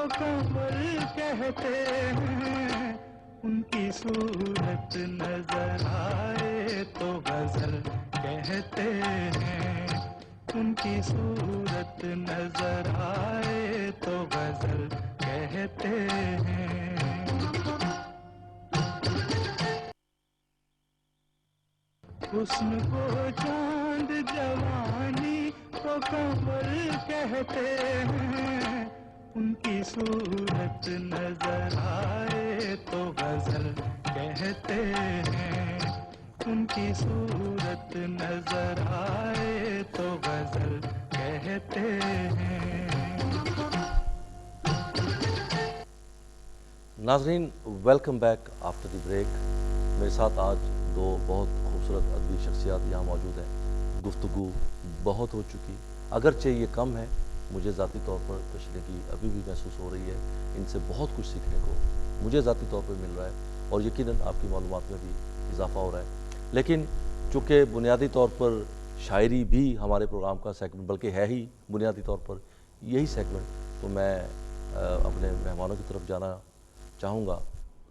کو قمر کہتے ہیں، ان کی صورت نظر آئے تو غزل کہتے ہیں، ان کی صورت نظر آئے تو غزل کہتے ہیں۔ حسن کو چاند جوانی کو قمر کہتے ہیں، ان کی صورت نظر آئے تو غزل کہتے ہیں، ان کی صورت نظر آئے تو غزل کہتے ہیں۔ ناظرین welcome back after the break. میرے ساتھ آج دو بہت خوبصورت ادبی شخصیات یہاں موجود ہیں۔ گفتگو بہت ہو چکی، اگرچہ یہ کم ہے، مجھے ذاتی طور پر تشریح ابھی بھی محسوس ہو رہی ہے۔ ان سے بہت کچھ سیکھنے کو مجھے ذاتی طور پر مل رہا ہے، اور یقیناً آپ کی معلومات میں بھی اضافہ ہو رہا ہے۔ لیکن چونکہ بنیادی طور پر شاعری بھی ہمارے پروگرام کا سیگمنٹ، بلکہ ہے ہی بنیادی طور پر یہی سیگمنٹ، تو میں اپنے مہمانوں کی طرف جانا چاہوں گا۔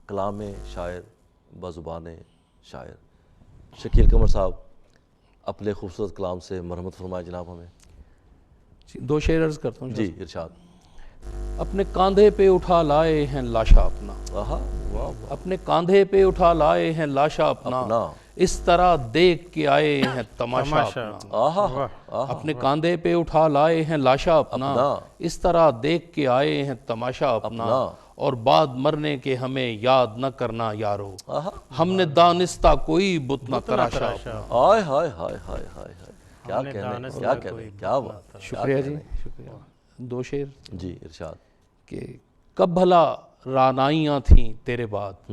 کلام شاعر بزبان شاعر، شکیل قمر صاحب اپنے خوبصورت کلام سے مرحمت فرمائے جناب ہمیں۔ دو شعر عرض کرتا ہوں جی ارشاد۔ اپنے کاندھے پہ اٹھا لائے ہیں لاشا اپنا، واہ واہ، اپنے کاندھے پہ اٹھا لائے ہیں لاشا اپنا، اس طرح دیکھ کے آئے ہیں تماشا اپنا۔ اپنے کاندھے پہ اٹھا لائے ہیں لاشا اپنا، اس طرح دیکھ کے آئے ہیں تماشا اپنا، اور بعد مرنے کے ہمیں یاد نہ کرنا یارو، ہم نے دانستہ کوئی بت نہ تراشا اپنا۔ ہائے ہائے ہائے ہائے ہائے، کیا کہنے، کیا کہنے، کیا بات۔ شکریہ جی، شکریہ۔ دو شعر جی ارشاد۔ کہ کب بھلا رعنائیاں تھیں تیرے بعد،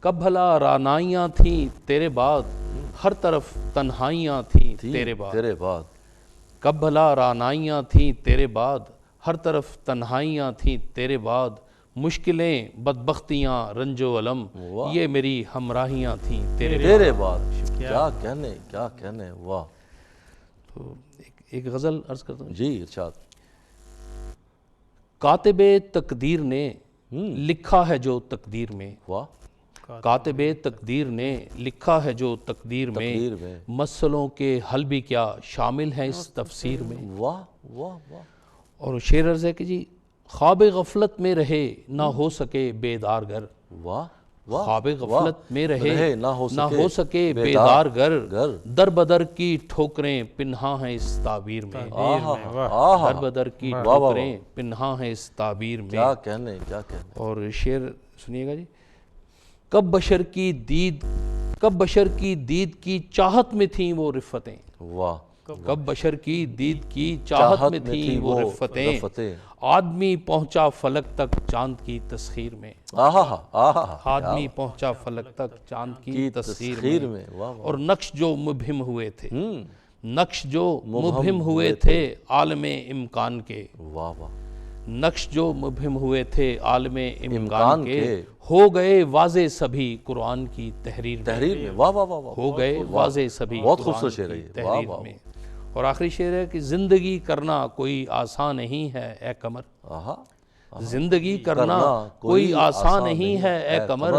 کب بھلا رعنائیاں تھیں تیرے بعد، ہر طرف تنہائیاں تھیں تیرے بعد، کب بھلا رعنائیاں تھیں تیرے بعد، ہر طرف تنہائیاں تھیں تیرے بعد، مشکلیں بدبختیاں رنج و علم، یہ میری ہمراہیاں تھیں تیرے بعد۔ کیا کہنے، کیا کہنے، واہ۔ تو ایک غزل عرض کرتا ہوں۔ جی ارشاد۔ کاتب تقدیر نے لکھا ہے جو تقدیر میں، واہ، کاتب تقدیر نے لکھا ہے جو تقدیر میں، مسئلوں کے حل بھی کیا شامل ہیں اس تفسیر میں۔ واہ واہ واہ۔ اور شعر عرض ہے کہ جی، خواب غفلت میں رہے نہ ہو سکے بیدار گھر، واہ، خواب غفلت میں رہے نہ ہو سکے بیدار گھر، در بدر کی ٹھوکریں پنہاں ہیں اس تعبیر میں، در بدر کی ٹھوکریں پنہاں ہیں اس تعبیر میں۔ کیا کہنے، کیا کہنے۔ اور شعر سنیے گا جی۔ کب بشر کی دید کی چاہت میں تھیں وہ رفتیں، واہ، کب بشر کی دید کی چاہت میں تھیں وہ رفتیں، آدمی پہنچا فلک تک چاند کی تسخیر میں، آدمی پہنچا فلک تک چاند کی تسخیر میں۔ اور نقش جو مبہم ہوئے تھے، نقش جو مبہم ہوئے تھے عالم امکان کے، واہ واہ، نقش جو مبہم ہوئے تھے عالم امکان کے، ہو گئے واضح سبھی قرآن کی تحریر میں، واہ واہ واہ، ہو گئے واضح سبھی بہت قرآن خوبصورت شعر ہے کی یہ، تحریر میں۔ اور آخری شعر ہے کہ زندگی کرنا کوئی آسان نہیں ہے اے قمر، زندگی کرنا کوئی آسان نہیں ہے اے قمر،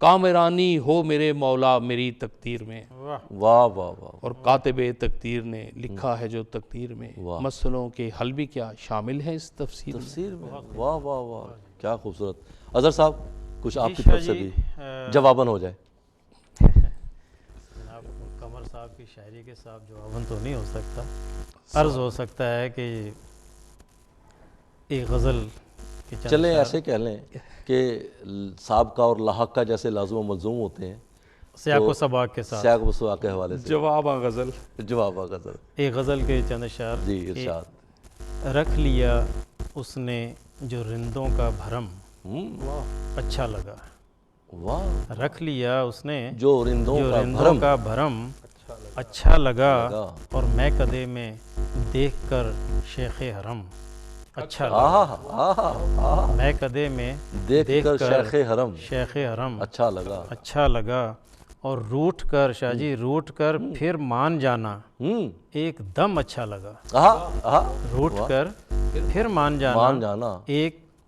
کامرانی ہو میرے مولا میری تقدیر میں۔ واہ واہ واہ۔ اور کاتب تقدیر نے لکھا ہے جو تقدیر میں، مسئلوں کے حل بھی کیا شامل ہیں اس تفسیر میں۔ واہ واہ واہ، کیا خوبصورت۔ اظہر صاحب کچھ آپ کی طرف سے بھی جواباً ہو جائے۔ قمر صاحب کی شاعری کے ساتھ جواباً تو نہیں ہو سکتا، عرض ہو سکتا ہے کہ ایک غزل چلیں ایسے کہہ لیں کہ سابقہ اور لاحقہ جیسے لازم و ملزوم ہوتے ہیں، سیاق و سباق کے ساتھ، سیاق و سباق کے حوالے سے جواب غزل، جواب غزل۔ ایک غزل کے چند اشعار۔ جی ارشاد۔ رکھ لیا اس نے جو رندوں کا بھرم، اچھا لگا، واہ، رکھ لیا اس نے جو رندوں کا بھرم اچھا لگا، اور میں کدے میں دیکھ کر شیخ حرم اچھا لگا، میں کدے میں دیکھ کر شیخ حرم اچھا لگا، اور روٹ کر شاہ جی روٹ کر پھر مان جانا ایک دم اچھا لگا، روٹ کر پھر مان جانا ایک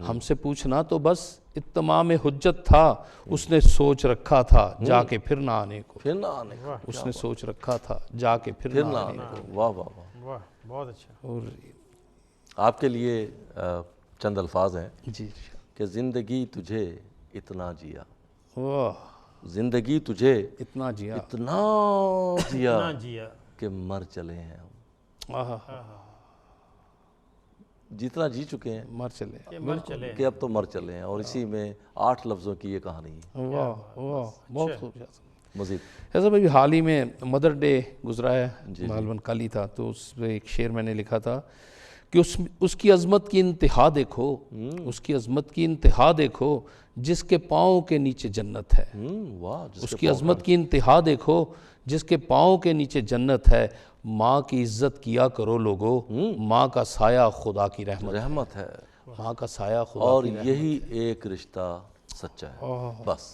ہم سے پوچھنا تو بس اتمام حجت تھا، اس نے سوچ رکھا تھا جا کے پھر نہ آنے کو، پھر نہ آنے کو، اس نے سوچ رکھا تھا جا کے پھر نہ آنے کو۔ واہ واہ واہ، واہ بہت اچھا۔ اور آپ کے لیے چند الفاظ ہیں جی کہ زندگی تجھے اتنا جیا، واہ، زندگی تجھے اتنا جیا، اتنا جیا اتنا جیا، کہ مر چلے ہیں ہم، آہا، جتنا جی چکے ہیں مر چلے، کہ مر چلے۔ کہ اب تو مر چلے ہیں، اور اسی میں 8 لفظوں کی یہ کہانی ہے۔ واہ واہ، بہت خوبصورت۔ مزید ایسا بھائی حال ہی میں مدر ڈے گزرا ہے، غالباً کل ہی تھا، تو اس پہ ایک شعر میں نے لکھا تھا کہ اس کی عظمت کی انتہا دیکھو، اس کی عظمت کی انتہا دیکھو جس کے پاؤں کے نیچے جنت ہے، واہ، اس کی عظمت کی انتہا دیکھو جس کے پاؤں کے نیچے جنت ہے، ماں کی عزت کیا کرو لوگو، ماں کا سایہ خدا کی رحمت ہے، ماں کا سایہ خدا اور کی رحمت۔ یہی ایک رشتہ سچا ہے، بس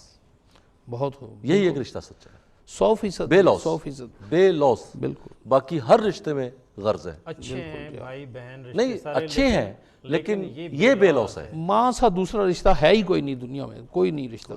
بہت خوب، یہی ایک رشتہ سچا ہے، 100% بے لوس، 100%، بے لوس، بالکل، باقی ہر رشتے میں غرض ہے، اچھے ہیں بھائی بہن رشتے نہیں سارے، اچھے ہیں لیکن یہ بے لوس ہے۔ ماں سا دوسرا رشتہ ہے ہی کوئی نہیں دنیا میں، کوئی نہیں رشتہ،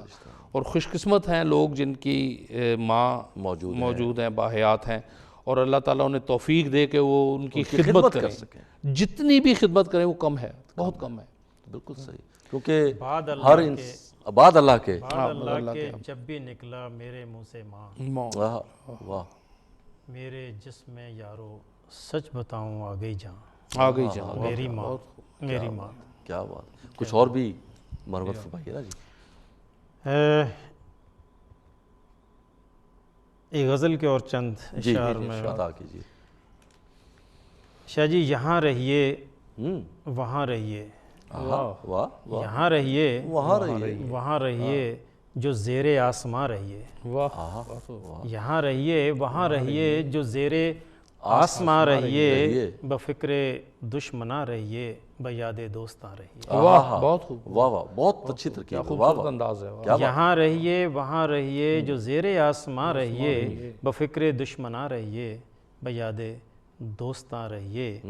اور خوش قسمت ہیں لوگ جن کی ماں موجود ہیں، باحیات ہیں، اور اللہ تعالیٰ انہیں توفیق دے کہ وہ ان کی خدمت کر کریں، سکیں۔ جتنی بھی خدمت کریں وہ کم ہے، بہت کم ہے۔ بالکل صحیح، کیونکہ بعد ہر اللہ بعد اللہ کے، بعد اللہ کے جب بھی نکلا میرے منہ سے ماں، واہ واہ، میرے جسم میں یارو سچ بتاؤں آ گئی جان، آ گئی جان، میری ماں، میری ماں۔ کیا بات، کچھ اور بھی مرمت فرمائیے نا جی۔ ایک غزل کے اور چند جی اشعار جی میں، عطا کیجیے۔ شاہ جی یہاں رہیے وہاں رہیے، واہ واہ، یہاں رہیے وہاں رہیے، وہاں رہیے جو زیر آسماں رہیے، واہ، یہاں رہیے وہاں رہیے جو زیر آسماں رہیے، بفکر دشمناں رہیے بیاد دوستاں رہیے، واہ، بہت خوب، واہ واہ، بہت اچھی ترکیب، واہ خوبصورت واہ، انداز ہے۔ یہاں رہیے وہاں رہیے جو زیر آسماں رہیے، بفکر دشمناں رہیے بیاد دوستاں رہیے،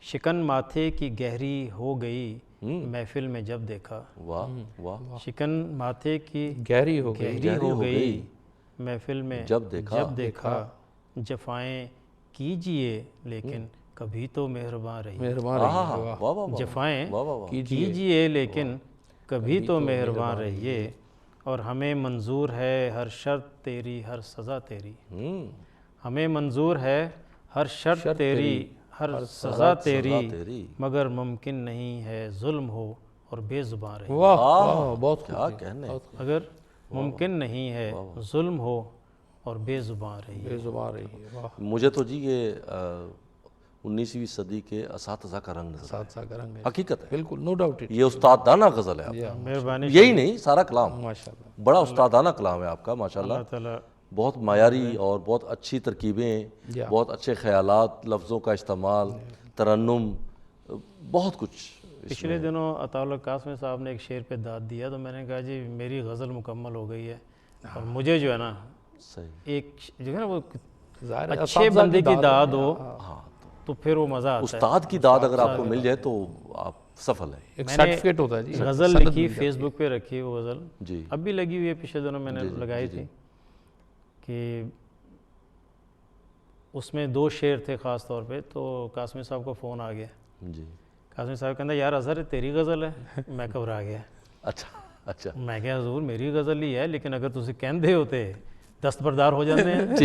شکن ماتھے کی گہری ہو گئی محفل میں جب دیکھا، واہ واہ، شکن ماتھے کی گہری ہو گئی محفل میں جب دیکھا، جفائیں کیجئے لیکن کبھی تو مہرباں رہیے، مہربان رہیے، واہ واہ واہ، جفائیں واہ واہ، کیجئے لیکن کبھی تو مہرباں رہیے، اور ہمیں منظور ہے ہر شرط تیری ہر سزا تیری، ہمیں منظور ہے ہر شرط تیری ہر سزا تیری، مگر ممکن نہیں ہے ظلم ہو اور بے زبان رہیے، واہ واہ، بہت کیا کہنے، اگر ممکن نہیں ہے ظلم ہو اور بے زبان رہیے، بے زبان رہیے، واہ، مجھے تو جی یہ 19ویں صدی کے اساتذہ کا رنگ نظر آیا، ساتھ کریں گے، حقیقت ہے، بالکل، نو ڈاؤٹ اٹ، یہ استادانہ غزل ہے آپ کا، مہربانی یہی نہیں سارا کلام ماشاء اللہ، بڑا استادانہ کلام ہے آپ کا، ماشاءاللہ، اللہ تعالیٰ بہت معیاری اور بہت اچھی ترکیبیں، بہت اچھے خیالات، لفظوں کا استعمال، ترنم، بہت کچھ۔ پچھلے دنوں عطا اللہ قاسمی صاحب نے ایک شعر پہ داد دیا تو میں نے کہا جی میری غزل مکمل ہو گئی ہے، اور مجھے جو ہے نا صحیح، ایک جو ہے نا وہ ظاہر ہے، اچھے بندے کی داد ہو تو پھر وہ مزہ آتا ہے۔ استاد کی داد اگر آپ کو مل جائے تو آپ سفل ہیں۔ ایک سرٹیفکیٹ ہوتا ہے جی، غزل لکھی فیس بک پہ رکھی وہ غزل، جی، اب بھی لگی ہوئی ہے، پچھلے دنوں میں نے لگائی تھی، کہ اس میں 2 شعر تھے خاص طور پہ، تو قاسمی صاحب کو فون آ گیا، جی، قاسمی صاحب کہتا یار اظہر تیری غزل ہے، میں گھبرا گیا، اچھا، میں کہا حضور میری غزل ہی ہے لیکن اگر تسی کہندے ہوتے دستبردار ہو جاتے ہیں،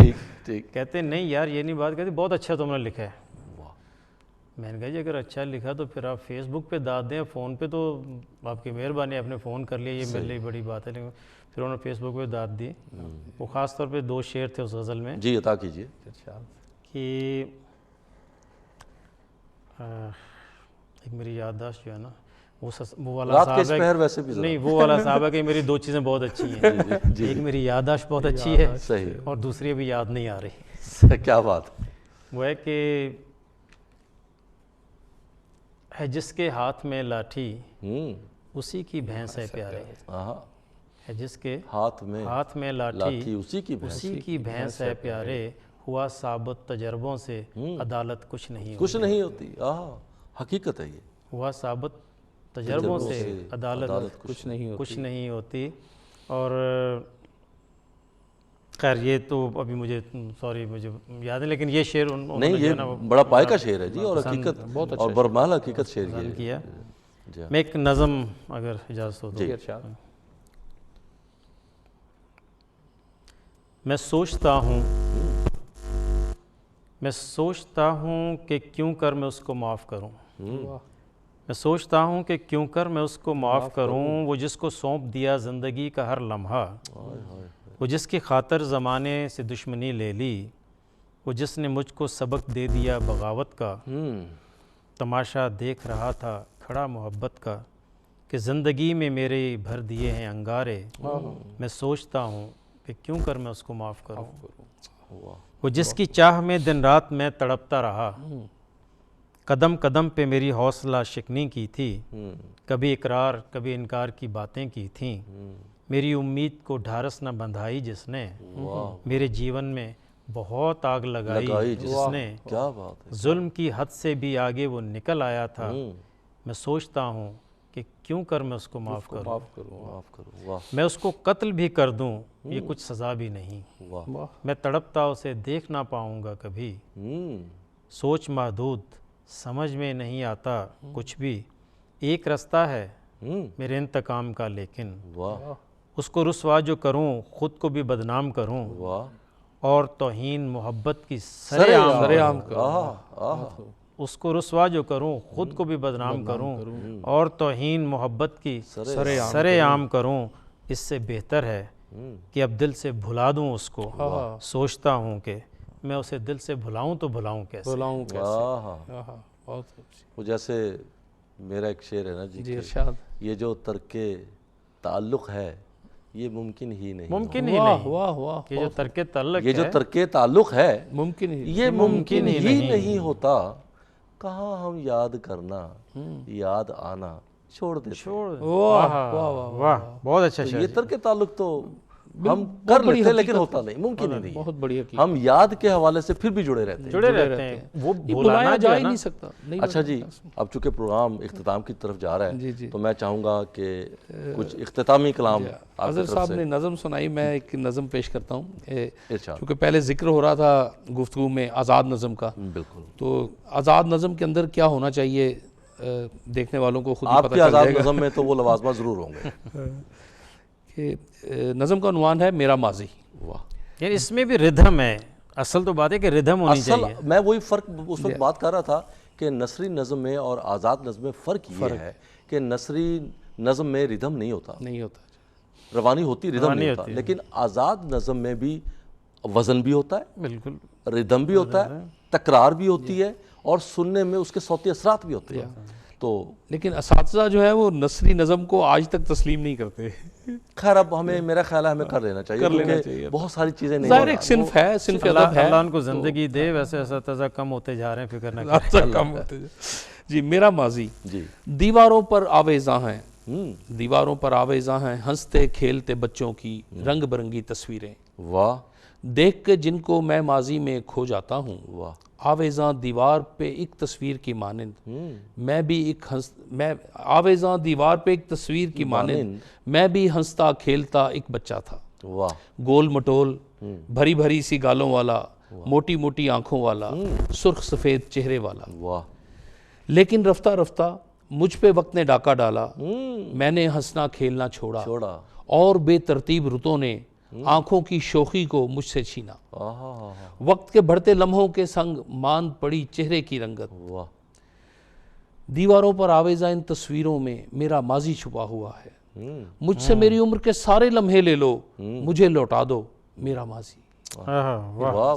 ٹھیک، کہتے نہیں یار یہ نہیں بات، کہتے بہت اچھا تم نے لکھا ہے، میں نے کہا جی اگر اچھا لکھا تو پھر آپ فیس بک پہ داد دیں، فون پہ تو آپ کی مہربانی، آپ نے فون کر لیا یہ میرے لیے بڑی بات ہے، لیکن پھر انہوں نے فیس بک پہ داد دی، وہ خاص طور پہ 2 شعر تھے اس غزل میں، جی عطا کیجیے۔ کہ ایک میری یادداشت جو ہے نا وہ والا رات کے صاحب ہے، پہر ویسے بھی نہیں وہ والا صاحب ہے کہ میری 2 چیزیں بہت اچھی ہیں، ایک میری یادداشت بہت اچھی ہے، صحیح، اور دوسری ابھی یاد نہیں آ رہی، کیا بات وہ ہے کہ ہے جس کے ہاتھ میں لاٹھی اسی کی بھینس ہے پیارے، ہے جس کے ہاتھ میں لاٹھی اسی کی بھینس ہے پیارے، ہوا ثابت تجربوں سے عدالت کچھ نہیں نہیں ہوتی، حقیقت ہے یہ، ہوا ثابت تجربوں سے عدالت کچھ نہیں ہوتی. اور خیر یہ تو ابھی مجھے مجھے یاد ہے، لیکن یہ شعر نہیں، یہ بڑا پائے کا شعر ہے جی، اور حقیقت اور برمال حقیقت شعر یہ کیا. میں ایک نظم اگر اجازت ہو تو. میں سوچتا ہوں کہ کیوں کر میں اس کو معاف کروں. میں سوچتا ہوں کہ کیوں کر میں اس کو معاف کروں. وہ جس کو سونپ دیا زندگی کا ہر لمحہ، وہ جس کی خاطر زمانے سے دشمنی لے لی، وہ جس نے مجھ کو سبق دے دیا بغاوت کا. تماشا دیکھ رہا تھا کھڑا محبت کا، کہ زندگی میں میرے بھر دیے ہیں انگارے. میں سوچتا ہوں کہ کیوں کر میں اس کو معاف کروں. وہ جس کی چاہ میں دن رات میں تڑپتا رہا، قدم قدم پہ میری حوصلہ شکنی کی تھی. کبھی اقرار کبھی انکار کی باتیں کی تھیں. میری امید کو ڈھارس نہ بندھائی جس نے، میرے جیون میں بہت آگ لگائی جس نے. ظلم کی حد سے بھی آگے وہ نکل آیا تھا. میں سوچتا ہوں کہ کیوں کر میں اس کو معاف کروں. میں اس کو قتل بھی کر دوں یہ کچھ سزا بھی نہیں. میں تڑپتا اسے دیکھ نہ پاؤں گا کبھی. سوچ محدود سمجھ میں نہیں آتا کچھ بھی. ایک رستہ ہے میرے انتقام کا لیکن، اس کو رسوا جو کروں خود کو بھی بدنام کروں. اور توہین محبت کی سر عام کروں. اس کو رسوا جو کروں خود کو بھی بدنام کروں، اور توہین محبت کی سر عام کروں. اس سے بہتر ہے کہ اب دل سے بھلا دوں اس کو. سوچتا ہوں کہ میں اسے دل سے بھلاؤں تو بھلاؤں کیسے. وہ جیسے میرا ایک شعر ہے نا جی، یہ جو ترک تعلق ہے یہ ممکن ہی نہیں. یہ جو ترک تعلق یہ جو ترک تعلق ہے یہ ممکن ہی نہیں ہوتا. کہاں ہم یاد کرنا یاد آنا چھوڑ دیتے. واہ بہت اچھا شعر. یہ ترک تعلق تو ہم کر لیتے لیکن ہوتا نہیں، ممکن ہی نہیں. بہت بڑی حقیقت. ہم یاد کے حوالے سے پھر بھی جڑے رہتے ہیں. وہ بھلانا جا ہی نہیں سکتا. اچھا جی، اب چونکہ پروگرام اختتام کی طرف جا رہا ہے تو میں چاہوں گا کہ کچھ اختتامی کلام اظہر صاحب نے نظم سنائی. میں ایک نظم پیش کرتا ہوں کیونکہ پہلے ذکر ہو رہا تھا گفتگو میں آزاد نظم کا. بالکل. تو آزاد نظم کے اندر کیا ہونا چاہیے دیکھنے والوں کو خود آپ کی آزاد نظم میں تو وہ لوازمات ضرور ہوں گے. کہ نظم کا عنوان ہے میرا ماضی. یعنی اس میں بھی ردھم ہے. اصل تو بات ہے کہ ردھم ہونی چاہیے. میں وہی فرق اس وقت بات کر رہا تھا کہ نثری نظم میں اور آزاد نظم میں فرق یہ ہے کہ نثری نظم میں ردھم نہیں ہوتا، روانی ہوتی، ردھم نہیں ہوتا. لیکن آزاد نظم میں بھی وزن بھی ہوتا ہے، بالکل ردھم بھی ہوتا ہے، تکرار بھی ہوتی ہے، اور سننے میں اس کے صوتی اثرات بھی ہوتے ہیں. تو لیکن اساتذہ جو ہے وہ نثری نظم کو آج تک تسلیم نہیں کرتے. خیر اب ہمیں، میرا خیال ہے ہمیں کر لینا چاہیے، بہت ساری چیزیں نہیں. ظاہر ایک صنف ہے، صنف ادب ہے. اللہ ان کو زندگی دے. ویسے اساتذہ کم ہوتے جا رہے ہیں، فکر نہ کریں. جی میرا ماضی. دیواروں پر آویزاں ہیں، دیواروں پر آویزاں ہیں ہنستے کھیلتے بچوں کی رنگ برنگی تصویریں. واہ. دیکھ کے جن کو میں ماضی میں کھو جاتا ہوں. واہ. آویزاں دیوار پہ ایک تصویر کی مانند میں بھی آویزاں دیوار پہ ایک تصویر کی مانند میں بھی ہنستا کھیلتا ایک بچہ تھا. واہ. گول مٹول بھری بھری سی گالوں والا، موٹی موٹی آنکھوں والا، سرخ سفید چہرے والا. واہ. لیکن رفتہ رفتہ مجھ پہ وقت نے ڈاکہ ڈالا. میں نے ہنسنا کھیلنا چھوڑا اور بے ترتیب رتوں نے آنکھوں کی شوخی کو مجھ سے چھینا. وقت کے بڑھتے لمحوں کے سنگ ماند پڑی چہرے کی رنگت. دیواروں پر آویزاں ان تصویروں میں میرا ماضی چھپا ہوا ہے. مجھ سے میری عمر کے سارے لمحے لے لو، مجھے لوٹا دو میرا ماضی. واہ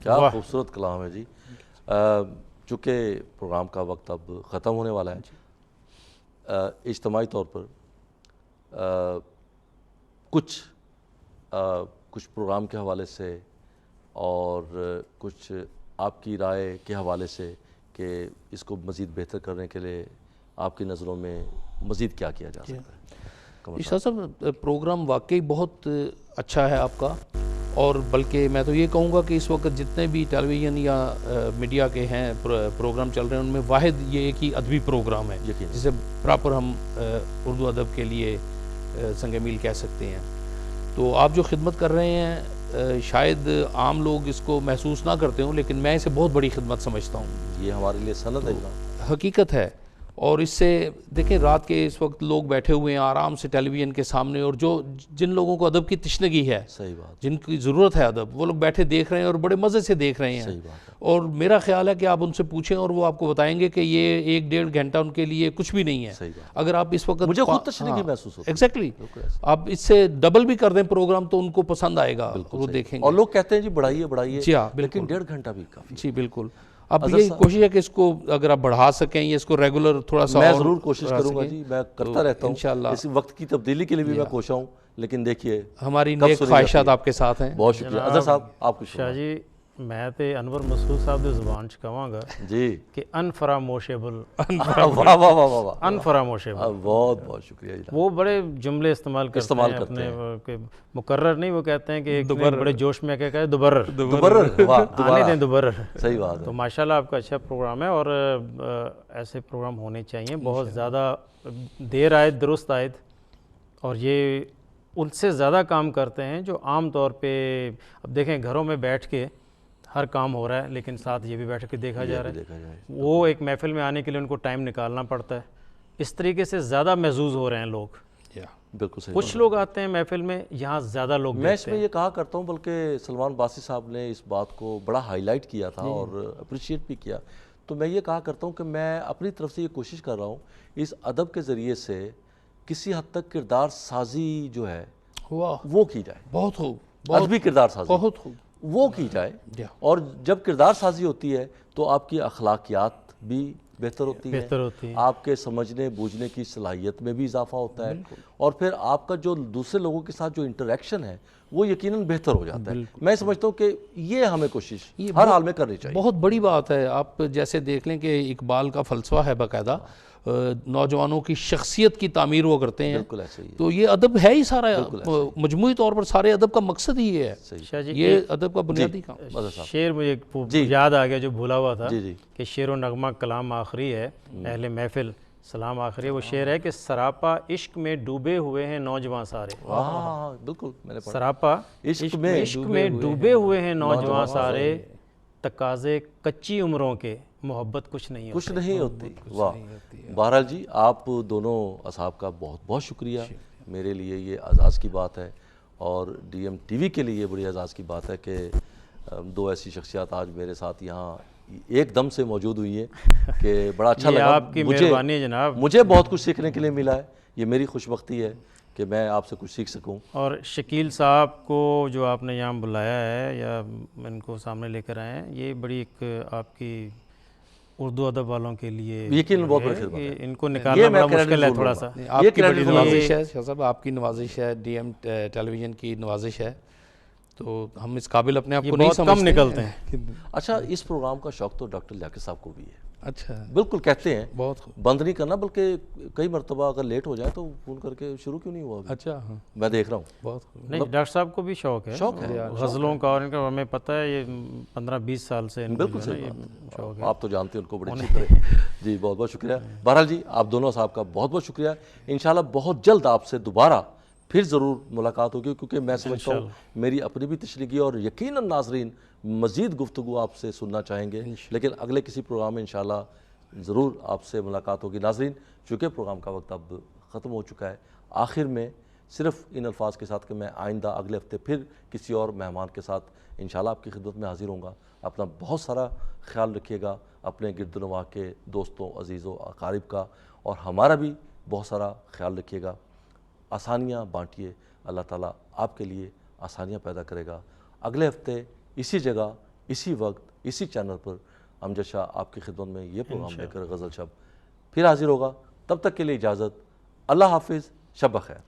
کیا خوبصورت کلام ہے جی. چونکہ پروگرام کا وقت اب ختم ہونے والا ہے، اجتماعی طور پر کچھ پروگرام کے حوالے سے اور کچھ آپ کی رائے کے حوالے سے کہ اس کو مزید بہتر کرنے کے لیے آپ کی نظروں میں مزید کیا کیا جا سکتا ہے. عشاء صاحب پروگرام واقعی بہت اچھا ہے آپ کا، اور بلکہ میں تو یہ کہوں گا کہ اس وقت جتنے بھی ٹیلی ویژن یا میڈیا کے ہیں پروگرام چل رہے ہیں، ان میں واحد یہ ایک ہی ادبی پروگرام ہے جسے پراپر ہم اردو ادب کے لیے سنگ میل کہہ سکتے ہیں. تو آپ جو خدمت کر رہے ہیں شاید عام لوگ اس کو محسوس نہ کرتے ہوں، لیکن میں اسے بہت بڑی خدمت سمجھتا ہوں. یہ ہمارے لیے سند ہے جناب، حقیقت ہے. اور اس سے دیکھیں رات کے اس وقت لوگ بیٹھے ہوئے ہیں آرام سے ٹیلی ویژن کے سامنے، اور جن لوگوں کو ادب کی تشنگی ہے، صحیح بات، جن کی ضرورت ہے ادب، وہ لوگ بیٹھے دیکھ رہے ہیں اور بڑے مزے سے دیکھ رہے ہیں. صحیح بات ہے. اور میرا خیال ہے کہ آپ ان سے پوچھیں اور وہ آپ کو بتائیں گے کہ یہ 1-1.5 گھنٹہ ان کے لیے کچھ بھی نہیں ہے. صحیح بات. اگر آپ اس وقت مجھے خود تشنگی محسوس ہوتی ہے. ایگزیکٹلی، آپ اس سے ڈبل بھی کر دیں پروگرام تو ان کو پسند آئے گا، وہ دیکھیں گے. اور لوگ کہتے ہیں جی بڑھائیے بڑھائیے، جی ہاں لیکن 1.5 گھنٹہ بھی کافی. جی بالکل. اب یہ کوشش ہے کہ اس کو اگر آپ بڑھا سکیں یا اس کو ریگولر تھوڑا سا، میں ضرور کوشش کروں گا جی، میں کرتا رہتا ہوں انشاءاللہ. اس وقت کی تبدیلی کے لیے بھی میں کوشاں ہوں، لیکن دیکھیے ہماری نیک خواہشات آپ کے ساتھ ہیں. بہت شکریہ. اظہر صاحب آپ کچھ شاہ جی میں تے انور مسعود صاحب دی زبان چ کہاں گا جی کہ انفراموشیبل، واہ واہ واہ واہ واہ، انفراموشیبل. بہت بہت شکریہ جناب. وہ بڑے جملے استعمال کرتے ہیں اپنے، کہ مقرر نہیں، وہ کہتے ہیں کہ ایک بڑے جوش میں کہہ دوبرر، واہ، آنے دیں دوبرر. صحیح بات ہے. تو ماشاءاللہ آپ کا اچھا پروگرام ہے، اور ایسے پروگرام ہونے چاہیے. بہت زیادہ دیر آئے درست آئے، اور یہ ان سے زیادہ کام کرتے ہیں جو عام طور پہ اب دیکھیں گھروں میں بیٹھ کے ہر کام ہو رہا ہے، لیکن ساتھ یہ بھی بیٹھ کے دیکھا جا رہا ہے. وہ ایک محفل میں آنے کے لیے ان کو ٹائم نکالنا پڑتا ہے. اس طریقے سے زیادہ محظوظ ہو رہے ہیں لوگ. بالکل صحیح. کچھ لوگ آتے ہیں محفل میں، یہاں زیادہ لوگ میں اس میں یہ کہا کرتا ہوں، بلکہ سلمان باسی صاحب نے اس بات کو بڑا ہائی لائٹ کیا تھا اور اپریشیٹ بھی کیا. تو میں یہ کہا کرتا ہوں کہ میں اپنی طرف سے یہ کوشش کر رہا ہوں اس ادب کے ذریعے سے کسی حد تک کردار سازی جو ہے وہ کی جائے. بہت خوب. ادبی کردار سازی بہت خوب وہ کی جائے. اور جب کردار سازی ہوتی ہے تو آپ کی اخلاقیات بھی بہتر ہوتی ہے، آپ کے سمجھنے بوجھنے کی صلاحیت میں بھی اضافہ ہوتا ہے، اور پھر آپ کا جو دوسرے لوگوں کے ساتھ جو انٹریکشن ہے وہ یقیناً بہتر ہو جاتا ہے. میں سمجھتا ہوں کہ یہ ہمیں کوشش ہر حال میں کرنی چاہیے. بہت بڑی بات ہے. آپ جیسے دیکھ لیں کہ اقبال کا فلسفہ ہے باقاعدہ، نوجوانوں کی شخصیت کی تعمیر وہ کرتے ہیں. بالکل ایسے ہی. تو یہ ادب ہے ہی سارا، مجموعی طور پر سارے ادب کا مقصد ہی یہ ہے. یہ ادب کا بنیادی کام. شعر مجھے یاد آ گیا جو بھولا ہوا تھا کہ شعر و نغمہ کلام آخری ہے، اہل محفل سلام آخری ہے. وہ شعر ہے کہ سراپا عشق میں ڈوبے ہوئے ہیں نوجوان سارے. بالکل میں نے پڑھا. سراپا عشق میں ڈوبے ہوئے ہیں نوجوان سارے، تقاضے کچی عمروں کے محبت کچھ نہیں ہوتی. واہ. بہرحال جی آپ دونوں اصحاب کا بہت بہت شکریہ. میرے لیے یہ اعزاز کی بات ہے، اور ڈی ایم ٹی وی کے لیے یہ بڑی اعزاز کی بات ہے کہ دو ایسی شخصیات آج میرے ساتھ یہاں ایک دم سے موجود ہوئی ہیں کہ بڑا اچھا لگا. آپ کی مہربانی ہے جناب. مجھے بہت کچھ سیکھنے کے لیے ملا ہے. یہ میری خوش بختی ہے کہ میں آپ سے کچھ سیکھ سکوں. اور شکیل صاحب کو جو آپ نے یہاں بلایا ہے یا ان کو سامنے لے کر آئے ہیں، یہ بڑی ایک آپ کی اردو ادب والوں کے لیے یقیناً بہت بڑی خدمت ہے. ان کو نکالنا بڑا مشکل ہے تھوڑا سا. آپ کی بڑی نوازش ہے شاہ صاحب، آپ کی نوازش ہے، ڈی ایم ٹیلی ویژن کی نوازش ہے. تو ہم اس قابل اپنے آپ کو نہیں سمجھتے، کم نکلتے ہیں. اچھا اس پروگرام کا شوق تو ڈاکٹر لیاقت صاحب کو بھی ہے. اچھا بالکل کہتے ہیں بہت بند نہیں کرنا، بلکہ کئی مرتبہ اگر لیٹ ہو جائے تو فون کر کے شروع کیوں نہیں ہوا. اچھا میں دیکھ رہا ہوں. بہت نہیں، ڈاکٹر صاحب کو بھی شوق ہے غزلوں کا، اور ان کا ہمیں پتہ ہے یہ 15-20 سال سے. بالکل صحیح شوق ہے. آپ تو جانتے ہیں ان کو بڑی اچھی طرح. جی بہت بہت شکریہ. بہرحال جی آپ دونوں صاحب کا بہت بہت شکریہ. انشاءاللہ بہت جلد آپ سے دوبارہ پھر ضرور ملاقات ہوگی، کیونکہ میں سمجھتا ہوں میری اپنی بھی تشریحی اور یقیناً ناظرین مزید گفتگو آپ سے سننا چاہیں گے، لیکن اگلے کسی پروگرام میں انشاءاللہ ضرور آپ سے ملاقات ہوگی. ناظرین چونکہ پروگرام کا وقت اب ختم ہو چکا ہے، آخر میں صرف ان الفاظ کے ساتھ کہ میں آئندہ اگلے ہفتے پھر کسی اور مہمان کے ساتھ انشاءاللہ آپ کی خدمت میں حاضر ہوں گا. اپنا بہت سارا خیال رکھیے گا، اپنے گرد و نواح کے دوستوں عزیزوں اقارب کا، اور ہمارا بھی بہت سارا خیال رکھیے گا. آسانیاں بانٹیے، اللہ تعالیٰ آپ کے لیے آسانیاں پیدا کرے گا. اگلے ہفتے اسی جگہ اسی وقت اسی چینل پر امجد شاہ آپ کی خدمت میں یہ پروگرام لے کر غزل شب پھر حاضر ہوگا. تب تک کے لیے اجازت. اللہ حافظ. شب بخیر.